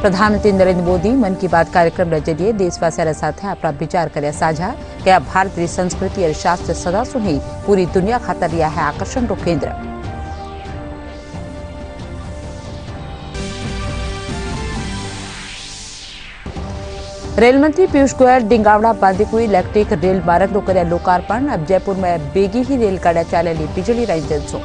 प्रधानमंत्री नरेंद्र मोदी मन की बात कार्यक्रम जरिए देशवासियों साथ अपना विचार कर साझा क्या भारतीय संस्कृति और शास्त्र सदा सुही पूरी दुनिया खातर रहा है आकर्षण रो केंद्र। रेल मंत्री पीयूष गोयल डिंगावड़ा बांदीकुई इलेक्ट्रिक रेल मार्ग रो कर्या लोकार्पण। अब जयपुर में बेगी ही रेलगाड़ियां चालेली बिजली रा इंजन सो।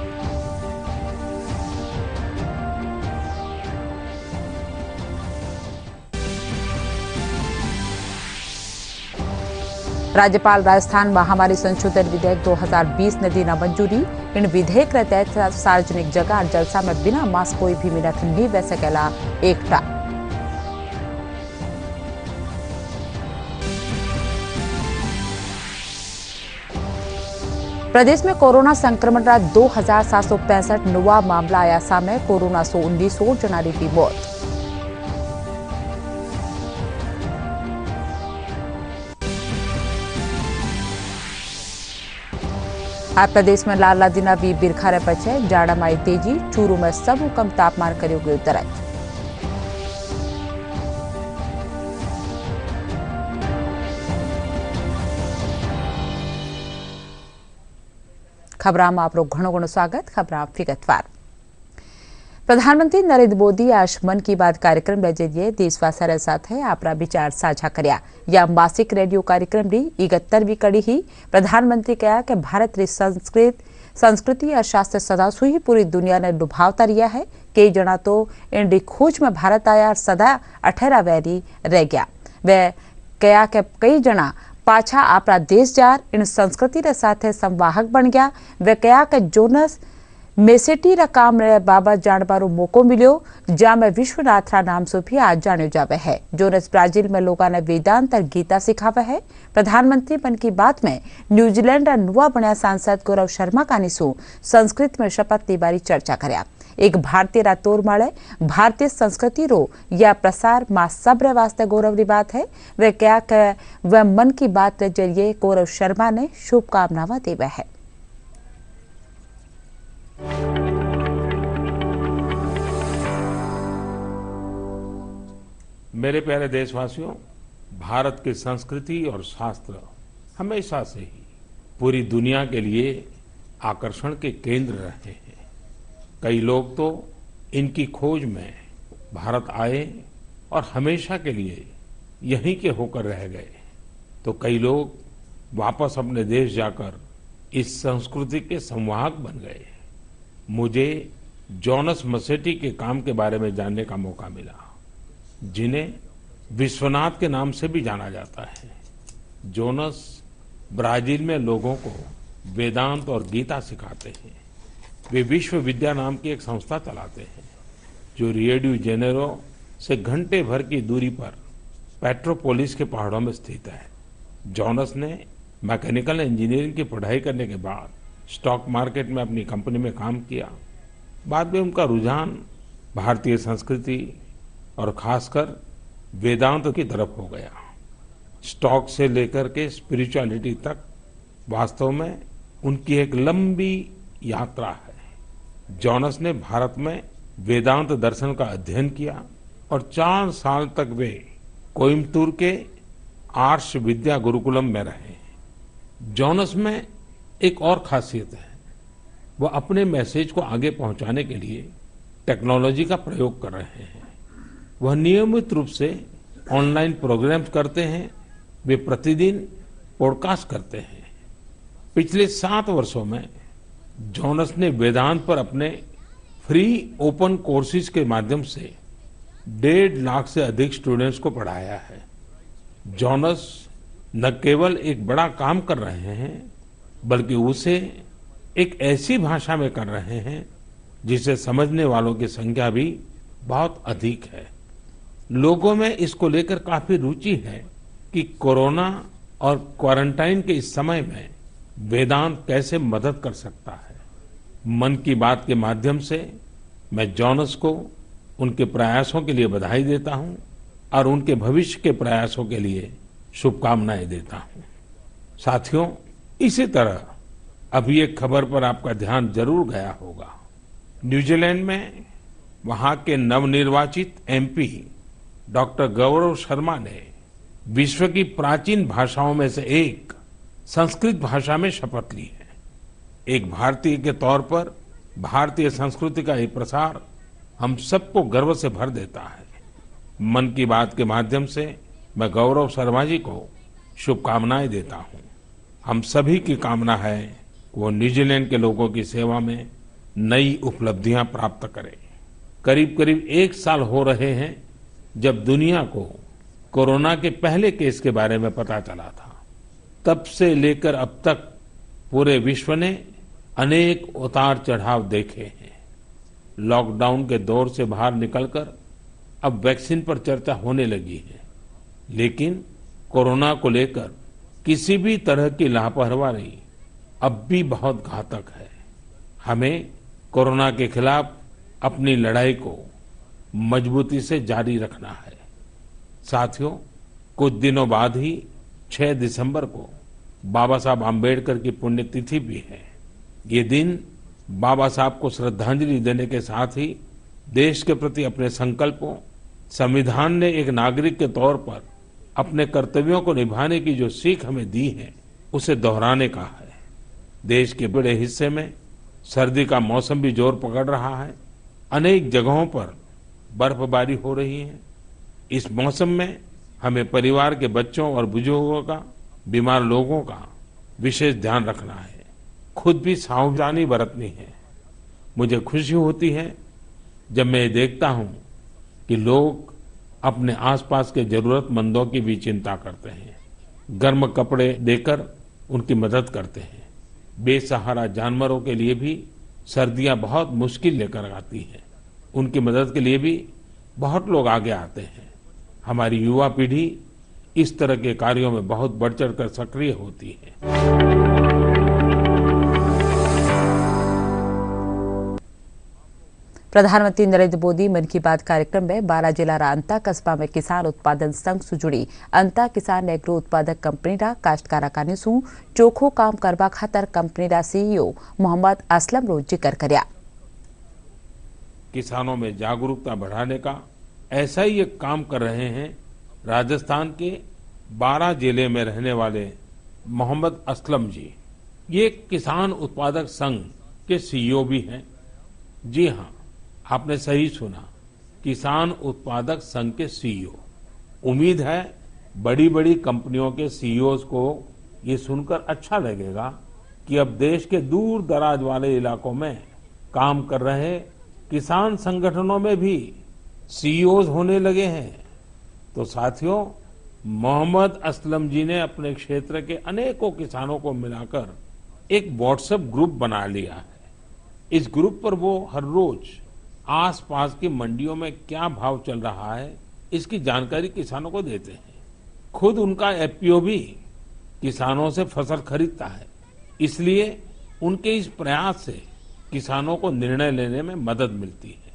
राज्यपाल राजस्थान महामारी संशोधन विधेयक 2020 ने दी मंजूरी। इन विधेयक के तहत सार्वजनिक जगह और जलसा में बिना मास्क कोई भी मिनख नहीं बह सकेला एकटा। प्रदेश में कोरोना संक्रमण का 2765 नवा मामला आया सामने। कोरोना से 19 जना की मौत। आज प्रदेश में लाला दिना भी बिरखारे पछे। जाड़ा में आई तेजी। चूरू में सबू कम तापमान करियो गयो दर्ज। खबरां में आपरो घणो घणो स्वागत। खबरां विगतवार। प्रधानमंत्री नरेंद्र मोदी आज मन की बात कार्यक्रम के जरिए देशवासियों साथ अपना विचार साझा कर्या। या मासिक रेडियो कार्यक्रम री 71वीं कड़ी ही प्रधानमंत्री कहा कि भारत री संस्कृति और शास्त्र सदा सुही पूरी दुनिया ने लुभावता रिया है। कई जना तो इन री खोज में भारत आया और सदा अठेरा वैरी रह गया। वे कहा कि कई जना पाछा अपना देश जार इन संस्कृति रे साथे संवाहक बन गया। वे कहा कि जोनस मेसेटी रा काम रे बाबत जानबारो मौको मिलो जहाँ में विश्वनाथ रा नाम से भी आज जानो जावे है। जोनस ब्राजील में लोगों ने वेदांत और गीता सिखावे है। प्रधानमंत्री मन की बात में न्यूजीलैंड रा नुआ बन्या सांसद गौरव शर्मा कानीसु संस्कृत में शपथ ली बारी चर्चा कर्या। एक भारतीय रा तोर माळे भारतीय संस्कृति रो या प्रसार मां सबरे वास्ते गौरव री बात है। वे क्या वह मन की बात के जरिए गौरव शर्मा ने शुभकामनाएं देवे है। मेरे प्यारे देशवासियों, भारत की संस्कृति और शास्त्र हमेशा से ही पूरी दुनिया के लिए आकर्षण के केंद्र रहे हैं। कई लोग तो इनकी खोज में भारत आए और हमेशा के लिए यहीं के होकर रह गए, तो कई लोग वापस अपने देश जाकर इस संस्कृति के संवाहक बन गए। मुझे जोनस मसेटी के काम के बारे में जानने का मौका मिला, जिन्हें विश्वनाथ के नाम से भी जाना जाता है। जोनस ब्राजील में लोगों को वेदांत और गीता सिखाते हैं। वे विश्व विद्या नाम की एक संस्था चलाते हैं जो रियो डी जेनेरो से घंटे भर की दूरी पर पेट्रोपोलिस के पहाड़ों में स्थित है। जोनस ने मैकेनिकल इंजीनियरिंग की पढ़ाई करने के बाद स्टॉक मार्केट में अपनी कंपनी में काम किया। बाद में उनका रुझान भारतीय संस्कृति और खासकर वेदांत की तरफ हो गया। स्टॉक से लेकर के स्पिरिचुअलिटी तक वास्तव में उनकी एक लंबी यात्रा है। जोनस ने भारत में वेदांत दर्शन का अध्ययन किया और 4 साल तक वे कोयम्बतूर के आर्ष विद्या गुरुकुलम में रहे। जोनस में एक और खासियत है, वह अपने मैसेज को आगे पहुंचाने के लिए टेक्नोलॉजी का प्रयोग कर रहे हैं। वह नियमित रूप से ऑनलाइन प्रोग्राम्स करते हैं। वे प्रतिदिन पॉडकास्ट करते हैं। पिछले 7 वर्षों में जोनस ने वेदांत पर अपने फ्री ओपन कोर्सेज के माध्यम से 1.5 लाख से अधिक स्टूडेंट्स को पढ़ाया है। जोनस न केवल एक बड़ा काम कर रहे हैं, बल्कि उसे एक ऐसी भाषा में कर रहे हैं जिसे समझने वालों की संख्या भी बहुत अधिक है। लोगों में इसको लेकर काफी रुचि है कि कोरोना और क्वारंटाइन के इस समय में वेदांत कैसे मदद कर सकता है। मन की बात के माध्यम से मैं जोनस को उनके प्रयासों के लिए बधाई देता हूं और उनके भविष्य के प्रयासों के लिए शुभकामनाएं देता हूं। साथियों, इसी तरह अभी एक खबर पर आपका ध्यान जरूर गया होगा। न्यूजीलैंड में वहां के नवनिर्वाचित एमपी डॉक्टर गौरव शर्मा ने विश्व की प्राचीन भाषाओं में से एक संस्कृत भाषा में शपथ ली है। एक भारतीय के तौर पर भारतीय संस्कृति का ये प्रसार हम सबको गर्व से भर देता है। मन की बात के माध्यम से मैं गौरव शर्मा जी को शुभकामनाएं देता हूं। हम सभी की कामना है कि वो न्यूजीलैंड के लोगों की सेवा में नई उपलब्धियां प्राप्त करें। करीब करीब 1 साल हो रहे हैं जब दुनिया को कोरोना के पहले केस के बारे में पता चला था। तब से लेकर अब तक पूरे विश्व ने अनेक उतार चढ़ाव देखे हैं। लॉकडाउन के दौर से बाहर निकलकर अब वैक्सीन पर चर्चा होने लगी है, लेकिन कोरोना को लेकर किसी भी तरह की लापरवाही अब भी बहुत घातक है। हमें कोरोना के खिलाफ अपनी लड़ाई को मजबूती से जारी रखना है। साथियों, कुछ दिनों बाद ही 6 दिसंबर को बाबा साहब आम्बेडकर की पुण्यतिथि भी है। ये दिन बाबा साहब को श्रद्धांजलि देने के साथ ही देश के प्रति अपने संकल्पों, संविधान ने एक नागरिक के तौर पर अपने कर्तव्यों को निभाने की जो सीख हमें दी है, उसे दोहराने का है। देश के बड़े हिस्से में सर्दी का मौसम भी जोर पकड़ रहा है। अनेक जगहों पर बर्फबारी हो रही है। इस मौसम में हमें परिवार के बच्चों और बुजुर्गों का, बीमार लोगों का विशेष ध्यान रखना है। खुद भी सावधानी बरतनी है। मुझे खुशी होती है जब मैं ये देखता हूं कि लोग अपने आसपास के जरूरतमंदों की भी चिंता करते हैं, गर्म कपड़े देकर उनकी मदद करते हैं। बेसहारा जानवरों के लिए भी सर्दियां बहुत मुश्किल लेकर आती हैं, उनकी मदद के लिए भी बहुत लोग आगे आते हैं। हमारी युवा पीढ़ी इस तरह के कार्यों में बहुत बढ़ चढ़कर सक्रिय होती है। प्रधानमंत्री नरेंद्र मोदी मन की बात कार्यक्रम में 12 जिला अंता कस्बा में किसान उत्पादन संघ से जुड़ी अंता किसान एग्रो उत्पादक कंपनी काश्तकारा कानीसू चोखो काम करवा खातर कंपनी सीईओ मोहम्मद असलम रो जिक्र कर्या। किसानों में जागरूकता बढ़ाने का ऐसा ही एक काम कर रहे हैं राजस्थान के 12 जिले में रहने वाले मोहम्मद असलम जी। ये किसान उत्पादक संघ के सीईओ भी हैं। जी हाँ, आपने सही सुना, किसान उत्पादक संघ के सीईओ। उम्मीद है बड़ी बड़ी कंपनियों के सीईओज को ये सुनकर अच्छा लगेगा कि अब देश के दूर दराज वाले इलाकों में काम कर रहे किसान संगठनों में भी सीईओज होने लगे हैं। तो साथियों, मोहम्मद असलम जी ने अपने क्षेत्र के अनेकों किसानों को मिलाकर एक व्हाट्सएप ग्रुप बना लिया है। इस ग्रुप पर वो हर रोज आसपास की मंडियों में क्या भाव चल रहा है, इसकी जानकारी किसानों को देते हैं। खुद उनका एफपीओ भी किसानों से फसल खरीदता है, इसलिए उनके इस प्रयास से किसानों को निर्णय लेने में मदद मिलती है।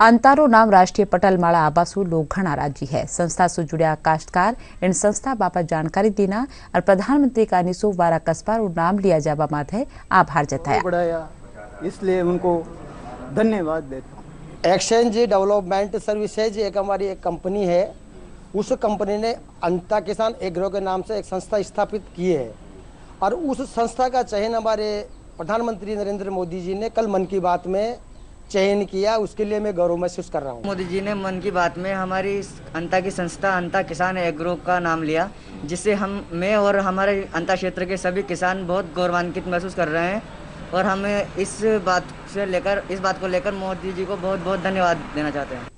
अंतारो नाम राष्ट्रीय पटल माला आबासु लोग घना राजी है। संस्था से जुड़े काश्तकार इन संस्था बाबत जानकारी देना और प्रधानमंत्री का निसो वारा कस्बा नाम लिया जावा माथे आभार जताया। बढ़ाया, इसलिए उनको धन्यवाद देता हूँ। एक्सचेंज डेवलपमेंट सर्विसेज एक हमारी एक कंपनी है। उस कंपनी ने अंता किसान एग्रो के नाम से एक संस्था स्थापित की है और उस संस्था का चयन हमारे प्रधानमंत्री नरेंद्र मोदी जी ने कल मन की बात में चयन किया। उसके लिए मैं गौरव महसूस कर रहा हूँ। मोदी जी ने मन की बात में हमारी अंता की संस्था अंता किसान एग्रो का नाम लिया, जिससे मैं और हमारे अंता क्षेत्र के सभी किसान बहुत गौरवान्वित महसूस कर रहे हैं और हमें इस बात को लेकर मोदी जी को बहुत बहुत धन्यवाद देना चाहते हैं।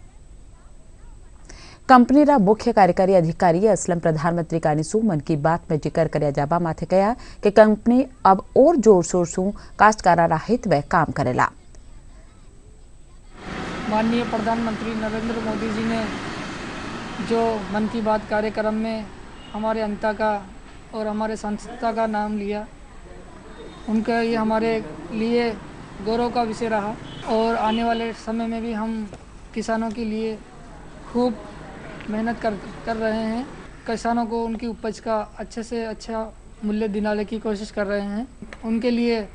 कंपनी रा मुख्य कार्यकारी अधिकारी असलम प्रधानमंत्री का निसू मन की बात में जिक्र कर्या जाबा माथे कहा कि कंपनी अब और जोर शोर से काश्तकारा हित में काम करेला। माननीय प्रधानमंत्री नरेंद्र मोदी जी ने जो मन की बात कार्यक्रम में हमारे अंता का और हमारे संस्था का नाम लिया, उनका ये हमारे लिए गौरव का विषय रहा और आने वाले समय में भी हम किसानों के लिए खूब मेहनत कर रहे हैं। किसानों को उनकी उपज का अच्छे से अच्छा मूल्य दिलाने की कोशिश कर रहे हैं। उनके लिए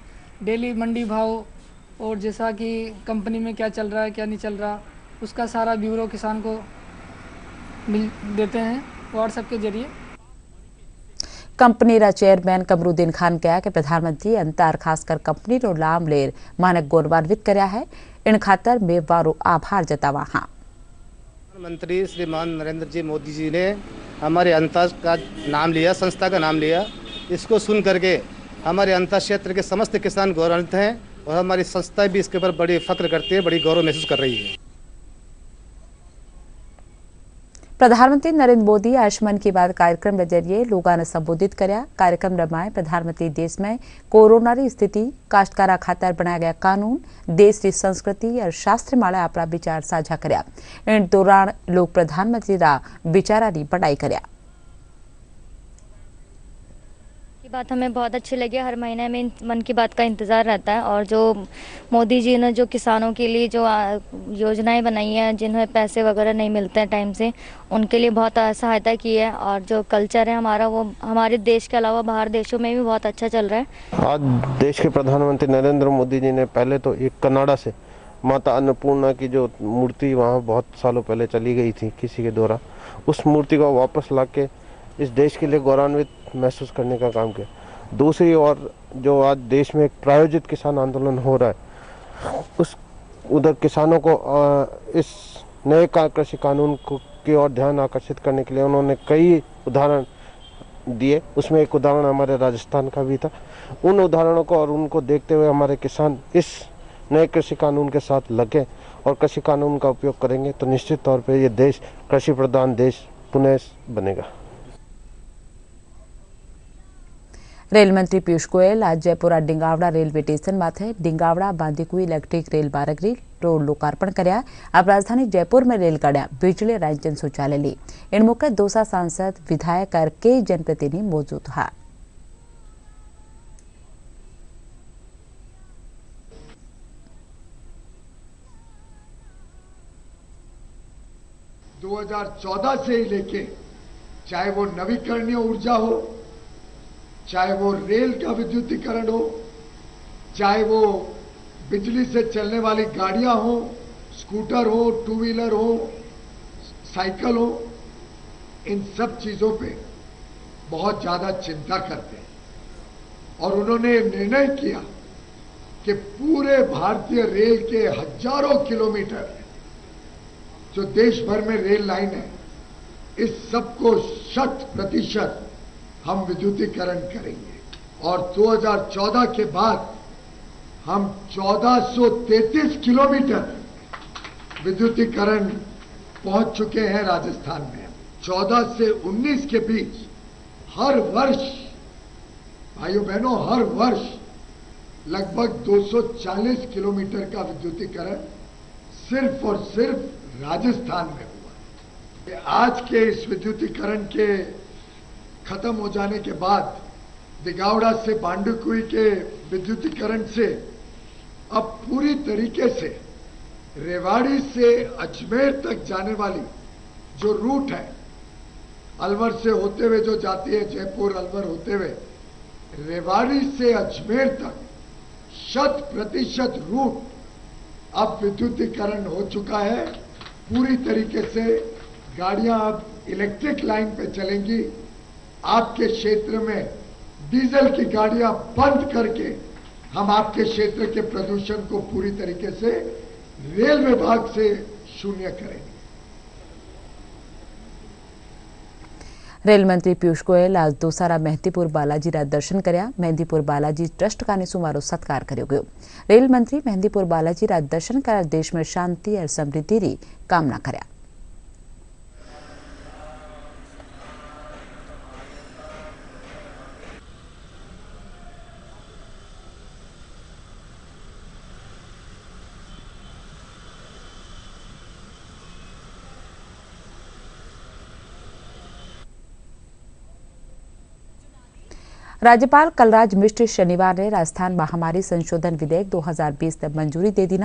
डेली मंडी भाव और जैसा कि कंपनी में क्या चल रहा है क्या नहीं चल रहा, उसका सारा ब्यूरो किसान को मिल देते हैं व्हाट्सएप के जरिए। कंपनी रा चेयरमैन कमरुद्दीन खान कहा कि प्रधानमंत्री अंतर खासकर कंपनी रो लाम लेर मानक गौरवान्वित कर्या है। इन खातर मैं वारो आभार जतावा हाँ। प्रधानमंत्री श्रीमान नरेंद्र जी मोदी जी ने हमारे अंतर का नाम लिया, संस्था का नाम लिया। इसको सुन करके हमारे अंतर क्षेत्र के समस्त किसान गौरवान्वित हैं और हमारी संस्था भी इसके ऊपर बड़ी फख्र करती है, बड़ी गौरव महसूस कर रही है। प्रधानमंत्री नरेंद्र मोदी आज मन की बात कार्यक्रम के जरिए लोगों ने संबोधित कर्या। कार्यक्रम रमाए प्रधानमंत्री देश में कोरोना री स्थिति, काश्तकारा खातर बनाया गया कानून, देश की संस्कृति और शास्त्र माला अपना विचार साझा कर्या। इन दौरान लोग प्रधानमंत्री रा विचारा री बड़ाई कर्या। बात हमें बहुत अच्छी लगी। हर महीने में मन की बात का इंतज़ार रहता है और जो मोदी जी ने जो किसानों के लिए जो योजनाएं बनाई हैं, जिन्हें पैसे वगैरह नहीं मिलते हैं टाइम से, उनके लिए बहुत सहायता की है। और जो कल्चर है हमारा, वो हमारे देश के अलावा बाहर देशों में भी बहुत अच्छा चल रहा है। आज देश के प्रधानमंत्री नरेंद्र मोदी जी ने पहले तो एक कनाडा से माता अन्नपूर्णा की जो मूर्ति वहाँ बहुत सालों पहले चली गई थी किसी के द्वारा, उस मूर्ति को वापस ला के इस देश के लिए गौरवान्वित महसूस करने का काम किया। दूसरी ओर जो आज देश में एक प्रायोजित किसान आंदोलन हो रहा है, उस उधर किसानों को इस नए कृषि कानून की ओर ध्यान आकर्षित करने के लिए उन्होंने कई उदाहरण दिए। उसमें एक उदाहरण हमारे राजस्थान का भी था। उन उदाहरणों को और उनको देखते हुए हमारे किसान इस नए कृषि कानून के साथ लगे और कृषि कानून का उपयोग करेंगे तो निश्चित तौर पर ये देश कृषि प्रधान देश पुनः बनेगा। रेल मंत्री पीयूष गोयल आज जयपुर डिंगावड़ा रेलवे स्टेशन माथे डिंगावड़ा बांदीकुई इलेक्ट्रिक रेल बारगरी रो लोकार्पण कर्या। अब राजधानी जयपुर में रेलगाड़ियां बिजली रंजन शौचालय ली। इन मौके दौसा सांसद, विधायक और कई जनप्रतिनिधि मौजूद हैं। दो 2014 से ही लेके चाहे वो नवीकरणीय ऊर्जा हो, चाहे वो रेल का विद्युतीकरण हो, चाहे वो बिजली से चलने वाली गाड़ियां हो, स्कूटर हो, टू व्हीलर हो, साइकिल हो, इन सब चीजों पे बहुत ज्यादा चिंता करते हैं। और उन्होंने निर्णय किया कि पूरे भारतीय रेल के हजारों किलोमीटर जो देश भर में रेल लाइन है, इस सबको 100% हम विद्युतीकरण करेंगे। और 2014 के बाद हम 1433 किलोमीटर विद्युतीकरण पहुंच चुके हैं राजस्थान में। 14 से 19 के बीच हर वर्ष, भाइयों बहनों, हर वर्ष लगभग 240 किलोमीटर का विद्युतीकरण सिर्फ और सिर्फ राजस्थान में हुआ। आज के इस विद्युतीकरण के खत्म हो जाने के बाद दिगावड़ा से बांदीकुई के विद्युतीकरण से अब पूरी तरीके से रेवाड़ी से अजमेर तक जाने वाली जो रूट है, अलवर से होते हुए जो जाती है, जयपुर अलवर होते हुए रेवाड़ी से अजमेर तक 100% रूट अब विद्युतीकरण हो चुका है। पूरी तरीके से गाड़ियां अब इलेक्ट्रिक लाइन पे चलेंगी। आपके क्षेत्र में डीजल की गाड़ियां बंद करके हम आपके क्षेत्र के प्रदूषण को पूरी तरीके से रेल विभाग से शून्य करेंगे। रेल मंत्री पीयूष गोयल आज दोसारा मेहंदीपुर बालाजी रा दर्शन कर्या। मेहंदीपुर बालाजी ट्रस्ट का सुमारो सत्कार कर्यो गयो। रेल मंत्री मेहंदीपुर बालाजी रा दर्शन कर देश में शांति और समृद्धि री कामना कर्या। राज्यपाल कलराज मिश्र शनिवार ने राजस्थान महामारी संशोधन विधेयक 2020 तक मंजूरी दे दी।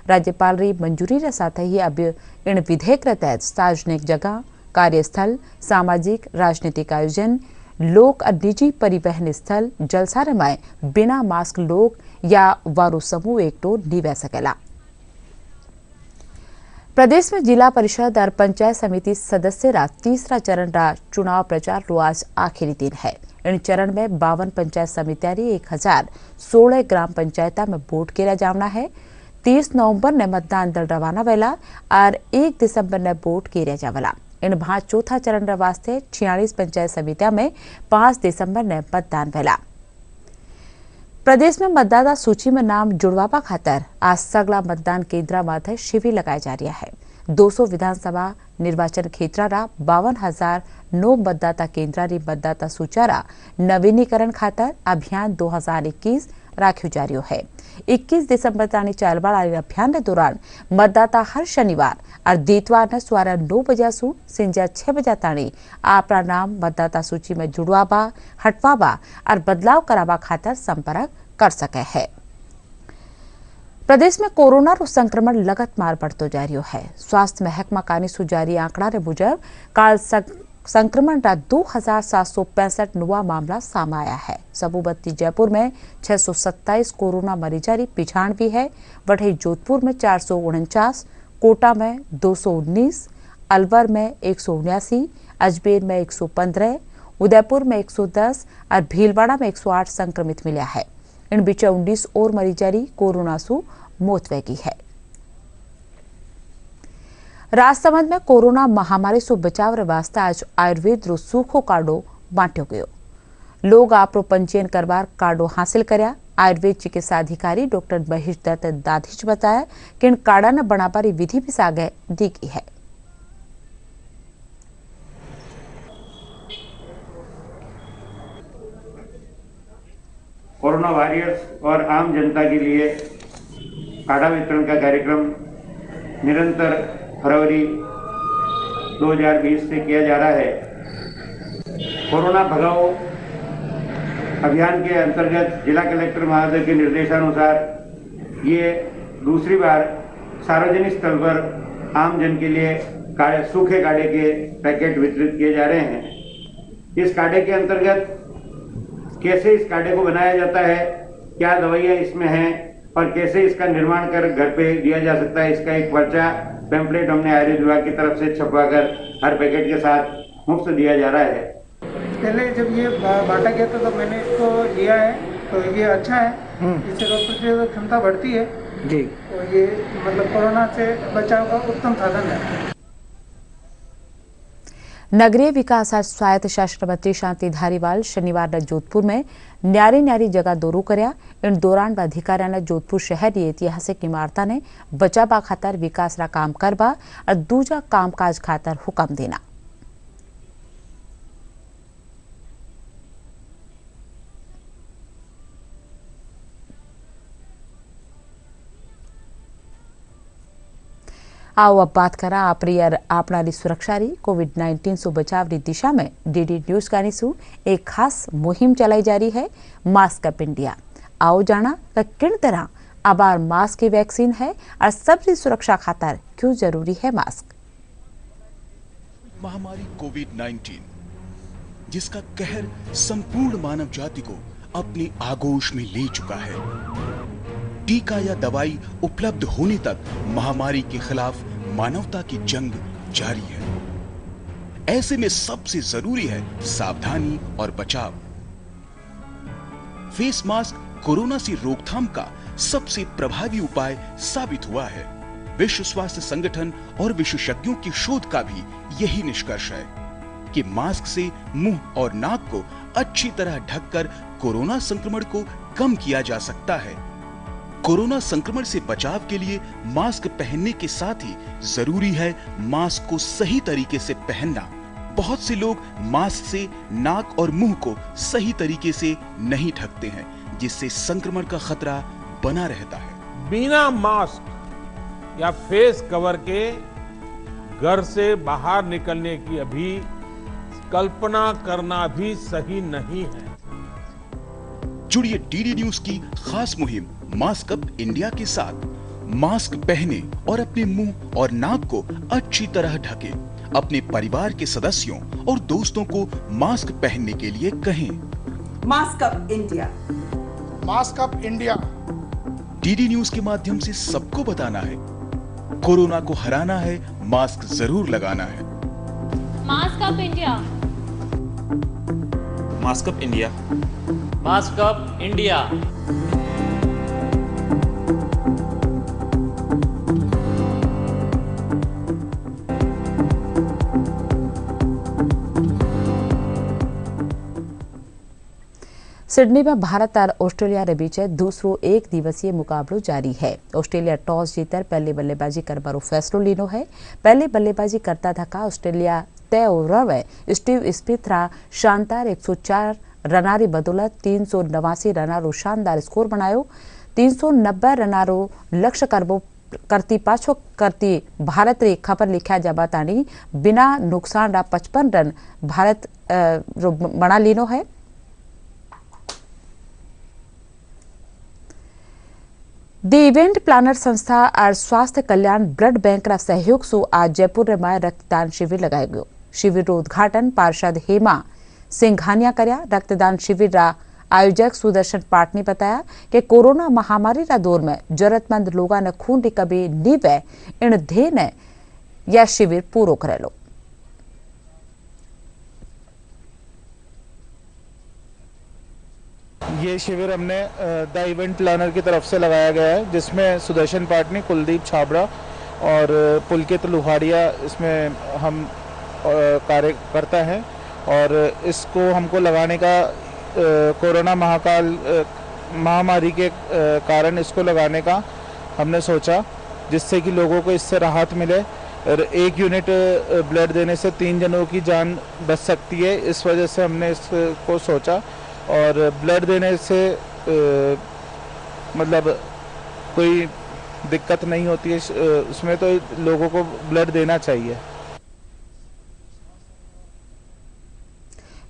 राज्यपाल री मंजूरी के साथ ही अब इन विधेयक के तहत सार्वजनिक जगह, कार्यस्थल, सामाजिक राजनीतिक आयोजन, लोक और निजी परिवहन स्थल, जलसा रमाए बिना मास्क लोग या वारो समूह एकटो निभाई सकेला। प्रदेश में जिला परिषद और पंचायत समिति सदस्य रा तीसरा चरण रा चुनाव प्रचार रो आज आखिरी दिन है। इन चरण में 52 पंचायत समितियां 1016 ग्राम पंचायत में वोट किया जाना है। 30 नवंबर ने मतदान दल रवाना वेला और 1 दिसंबर ने वोट किया जावला। इन भाग चौथा चरण रा वास्ते 46 पंचायत समितियां में 5 दिसंबर ने मतदान वेला। प्रदेश में मतदाता सूची में नाम जुड़वापा खातर आज सगला मतदान केंद्र माथे शिविर लगाया जा रहा है। 200 विधानसभा निर्वाचन क्षेत्र 52,009 मतदाता केंद्र मतदाता सूचारा नवीनीकरण खातर अभियान 2021 राख्यू जा रहा है। 21 दिसंबर ताणी चालवा अभियान के दौरान मतदाता हर शनिवार और दितवार ने सवारे 9 बजे सु संजा 6 बजे ताणी आपरा नाम मतदाता सूची में जुड़वाबा, हटवाबा और बदलाव करावा खातर संपर्क कर सके है। प्रदेश में कोरोना रो संक्रमण लगातार बढ़तो जा रहा है। स्वास्थ्य महकमा कानी सुजारी आंकड़ा रे मुजब काल संक्रमण का 2765 नवा मामला सामने आया है। सबूबत्ती जयपुर में 627 कोरोना मरीजा री पिछाण भी है। वहीं जोधपुर में 449, कोटा में 219, अलवर में 179, अजमेर में 115, उदयपुर में 110 और भीलवाड़ा में 108 संक्रमित मिला है। इन बीच 19 और मरीजा री कोरोना सु मौत वेगी है। राजसमंद में कोरोना महामारी से बचाव रे वास्ते आज आयुर्वेद रो सूखो कार्डो बांट्यो गयो। लोग आपरो पंजीयन करवार कार्डो हासिल करया। आयुर्वेद चिकित्सा अधिकारी डॉक्टर महेश दत्त दाधीच बताया कि इन कार्डा ने बनापारी विधि भी आगे दी गई है। कोरोना वॉरियर्स और आम जनता के लिए कार्डा वितरण का कार्यक्रम निरंतर फरवरी 2020 से किया जा रहा है। कोरोना भगाओ अभियान के अंतर्गत जिला कलेक्टर महोदय के निर्देशानुसार ये दूसरी बार सार्वजनिक स्थल पर आम जन के लिए सूखे काढ़े के पैकेट वितरित किए जा रहे हैं। इस काढ़े के अंतर्गत कैसे इस काढ़े को बनाया जाता है, क्या दवाइयाँ इसमें हैं और कैसे इसका निर्माण कर घर पे दिया जा सकता है, इसका एक पर्चा पैम्पलेट हमने आयुर्वेद विभाग की तरफ से छपवाकर हर पैकेट के साथ मुफ्त दिया जा रहा है। पहले जब ये बांटा गया था तो मैंने इसको लिया है, तो ये अच्छा है। इससे रोग प्रतिरोधक क्षमता बढ़ती है जी। तो ये मतलब कोरोना से बचाव का उत्तम साधन है। नगरीय विकास और स्वायत्त शासन मंत्री शांति धारीवाल शनिवार जोधपुर में न्यारी जगह दौरो कर्या। इन दौरान अधिकारियों ने जोधपुर शहर की ऐतिहासिक इमारत ने बचावा खातर विकास रा काम करवा और दूजा कामकाज खातर हुक्म देना। आओ अब बात करा आपणारी सुरक्षा री कोविड-19 से बचाव की दिशा में डीडी न्यूज कानी सु एक खास मुहिम चलाई जा रही है, मास्क अप इंडिया। आओ जाना कि किन तरह अबार मास्क की वैक्सीन है और सबरी सुरक्षा खातर क्यों जरूरी है मास्क। महामारी कोविड-19 जिसका कहर संपूर्ण मानव जाति को अपनी आगोश में ले चुका है। टीका या दवाई उपलब्ध होने तक महामारी के खिलाफ मानवता की जंग जारी है। ऐसे में सबसे जरूरी है सावधानी और बचाव। फेस मास्क कोरोना से रोकथाम का सबसे प्रभावी उपाय साबित हुआ है। विश्व स्वास्थ्य संगठन और विशेषज्ञों की शोध का भी यही निष्कर्ष है कि मास्क से मुंह और नाक को अच्छी तरह ढककर कोरोना संक्रमण को कम किया जा सकता है। कोरोना संक्रमण से बचाव के लिए मास्क पहनने के साथ ही जरूरी है मास्क को सही तरीके से पहनना। बहुत से लोग मास्क से नाक और मुंह को सही तरीके से नहीं ढकते हैं, जिससे संक्रमण का खतरा बना रहता है। बिना मास्क या फेस कवर के घर से बाहर निकलने की अभी कल्पना करना भी सही नहीं है। जुड़िए डीडी न्यूज की खास मुहिम मास्क अप इंडिया के साथ। मास्क पहने और अपने मुंह और नाक को अच्छी तरह ढकें। अपने परिवार के सदस्यों और दोस्तों को मास्क पहनने के लिए कहें। Mask up India. Mask up India. DD news के माध्यम से सबको बताना है, कोरोना को हराना है, मास्क जरूर लगाना है। Mask up India, mask up India, mask up India. Sydney में भारत और ऑस्ट्रेलिया के बीच दूसरो एक दिवसीय मुकाबलो जारी है। ऑस्ट्रेलिया टॉस जीतर पहले बल्लेबाजी करवारो फैसलो लीनो है। पहले बल्लेबाजी करता था ऑस्ट्रेलिया तय ओवर में स्टीव स्मिथ रा शानदार 104 रनारी बदौलत 389 रनारो शानदार स्कोर बनायो। 390 रनारो लक्ष्य करती पाछो करती भारत री खबर लिखा जाबा तानी बिना नुकसान रा 55 रन भारत बना लीनो है। द इवेंट प्लानर संस्था और स्वास्थ्य कल्याण ब्लड बैंक रा सहयोग से आज जयपुर में रक्तदान शिविर लगाया गयो। शिविर रो उद्घाटन पार्षद हेमा सिंघानिया करया। रक्तदान शिविर रा आयोजक सुदर्शन पाठ ने बताया कि कोरोना महामारी रा दौर में जरूरतमंद लोगों ने खून री कभी नी वे इन ध्येय ने यह शिविर पूरो करेलो। ये शिविर हमने द इवेंट प्लानर की तरफ से लगाया गया है, जिसमें सुदर्शन पाटनी, कुलदीप छाबड़ा और पुलकित लुहाड़िया इसमें हम कार्य करता है। और इसको हमको लगाने का कोरोना महामारी के कारण इसको लगाने का हमने सोचा, जिससे कि लोगों को इससे राहत मिले। और 1 यूनिट ब्लड देने से 3 जनों की जान बच सकती है। इस वजह से हमने इसको सोचा। और ब्लड देने से मतलब कोई दिक्कत नहीं होती है उसमें, तो लोगों को ब्लड देना चाहिए।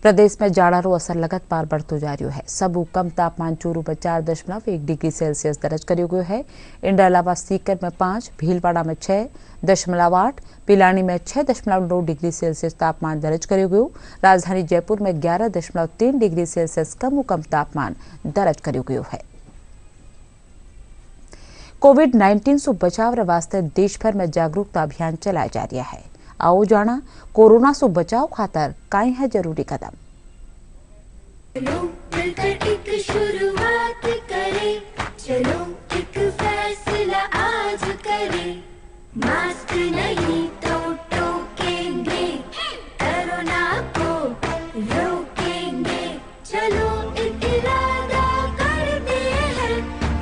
प्रदेश में जाड़ारो असर लगातार बढ़तो जा रह्यो है। सबू कम तापमान चूरू में 4.1 डिग्री सेल्सियस दर्ज कर्यो गयो है। इन अलावा सीकर में 5, भीलवाड़ा में 6.8, पिलानी में 6.9 डिग्री सेल्सियस तापमान दर्ज कर्यो गयो। राजधानी जयपुर में 11.3 डिग्री सेल्सियस कम तापमान दर्ज कर्यो गयो है। कोविड-19 से बचाव वास्ते देश भर में जागरूकता अभियान चलाया जा रहा है। आओ जाना कोरोना से बचाव खातर काई है जरूरी कदम। चलो मिलकर एक शुरुआत करें, चलो एक फैसला आज करें। मास्क नहीं तो टोकेंगे, कोरोना को रोकेंगे। चलो एक इरादा करते हैं,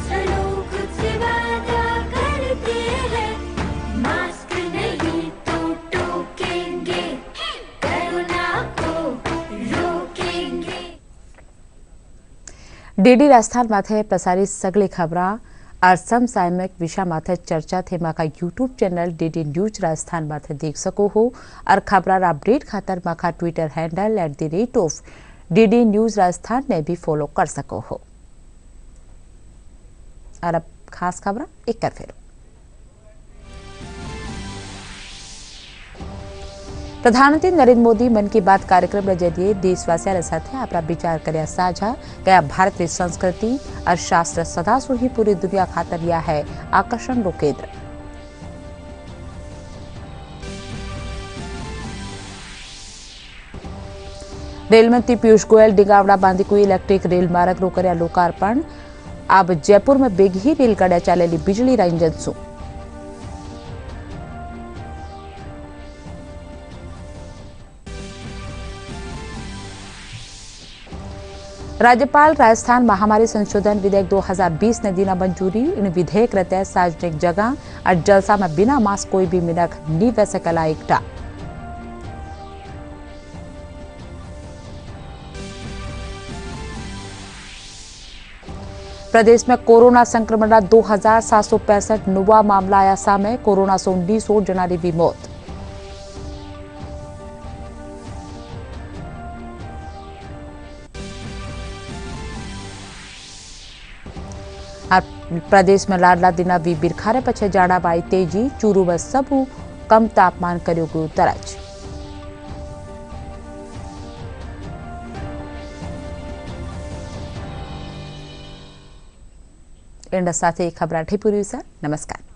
चलो खुद से वादा करते हैं। मास्क नहीं तो टोकेंगे, कोरोना को रोकेंगे। डीडी राजस्थान माथे प्रसारित सगली खबरां और समसामयिक विषय माथे चर्चा थे माका YouTube channel DD news Rajasthan माथे देख सको हो। और खबरां अपडेट खातर माका Twitter handle @DD news Rajasthan ने भी फॉलो कर सको हो। और अब खास खबरां एक कर फिर। प्रधानमंत्री नरेंद्र मोदी मन की बात कार्यक्रम के जरिए देशवासियों साथ अपना विचार कर्या साझा। क्या भारत की संस्कृति और शास्त्र सदा से ही पूरी दुनिया खातर लिया है आकर्षण रो केंद्र। रेल मंत्री पीयूष गोयल डिगावड़ा बांदीकुई इलेक्ट्रिक रेल मार्ग रो कर्या लोकार्पण। अब जयपुर में बेगी रेलगाड़ियां चालेली बिजली रा इंजन सु। राज्यपाल राजस्थान महामारी संशोधन विधेयक 2020 ने दीना मंजूरी। इन विधेयक के तहत सार्वजनिक जगह और जलसा में बिना मास्क कोई भी मिनख नी वह सकला एकटा। प्रदेश में कोरोना संक्रमण का 2765 नवा मामला आया सामने। कोरोना से 19 जनारी भी मौत। प्रदेश में लाडला दिना भी बिरखारे पछे जाड़ा बाई तेजी। चूरू में सबू कम तापमान कर्यो गयो दर्ज। એના સાથે ખબરાઠી પૂરી સર. નમસ્કાર.